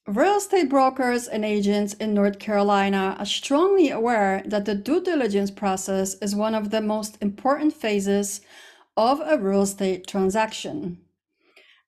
Real estate brokers and agents in North Carolina are strongly aware that the due diligence process is one of the most important phases of a real estate transaction.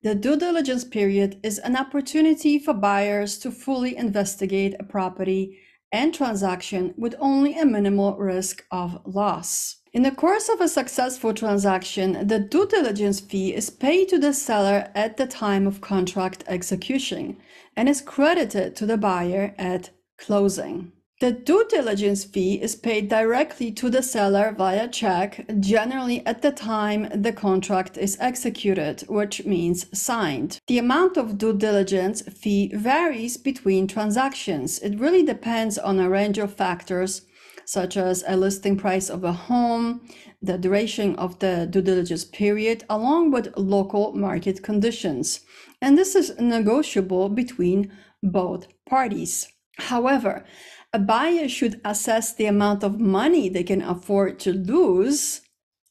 The due diligence period is an opportunity for buyers to fully investigate a property and transaction with only a minimal risk of loss. In the course of a successful transaction, the due diligence fee is paid to the seller at the time of contract execution and is credited to the buyer at closing. The due diligence fee is paid directly to the seller via check, generally at the time the contract is executed, which means signed. The amount of due diligence fee varies between transactions. It really depends on a range of factors, such as a listing price of a home, the duration of the due diligence period, along with local market conditions. And this is negotiable between both parties. However, a buyer should assess the amount of money they can afford to lose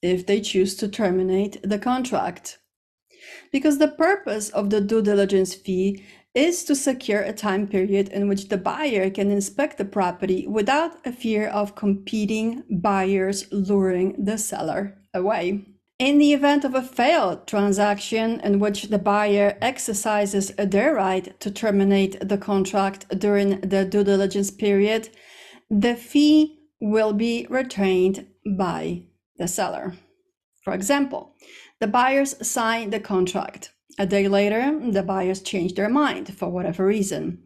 if they choose to terminate the contract. Because the purpose of the due diligence fee is to secure a time period in which the buyer can inspect the property without a fear of competing buyers luring the seller away. In the event of a failed transaction in which the buyer exercises their right to terminate the contract during the due diligence period, the fee will be retained by the seller. For example, the buyers sign the contract. A day later, the buyers change their mind for whatever reason.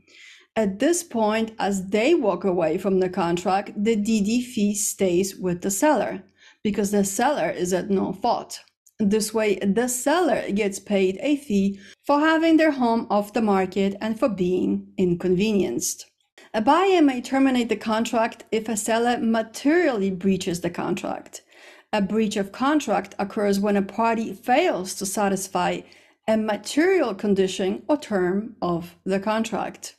At this point, as they walk away from the contract, the DD fee stays with the seller, because the seller is at no fault. This way, the seller gets paid a fee for having their home off the market and for being inconvenienced. A buyer may terminate the contract if a seller materially breaches the contract. A breach of contract occurs when a party fails to satisfy a material condition or term of the contract.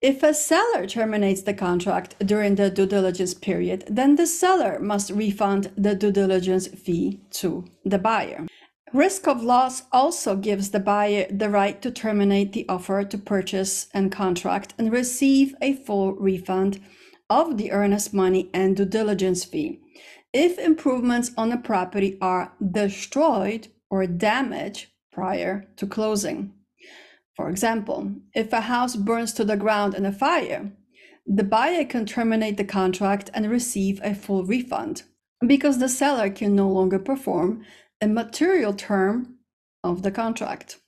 If a seller terminates the contract during the due diligence period, then the seller must refund the due diligence fee to the buyer. Risk of loss also gives the buyer the right to terminate the offer to purchase and contract and receive a full refund of the earnest money and due diligence fee if improvements on the property are destroyed or damaged prior to closing. For example, if a house burns to the ground in a fire, the buyer can terminate the contract and receive a full refund because the seller can no longer perform a material term of the contract.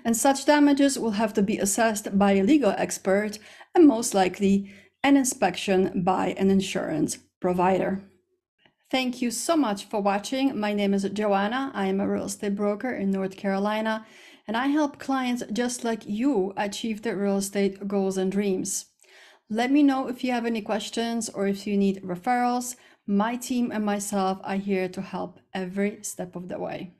And such damages will have to be assessed by a legal expert and most likely an inspection by an insurance provider. Thank you so much for watching. My name is Joanna. I am a real estate broker in North Carolina, and I help clients just like you achieve their real estate goals and dreams. Let me know if you have any questions or if you need referrals. My team and myself are here to help every step of the way.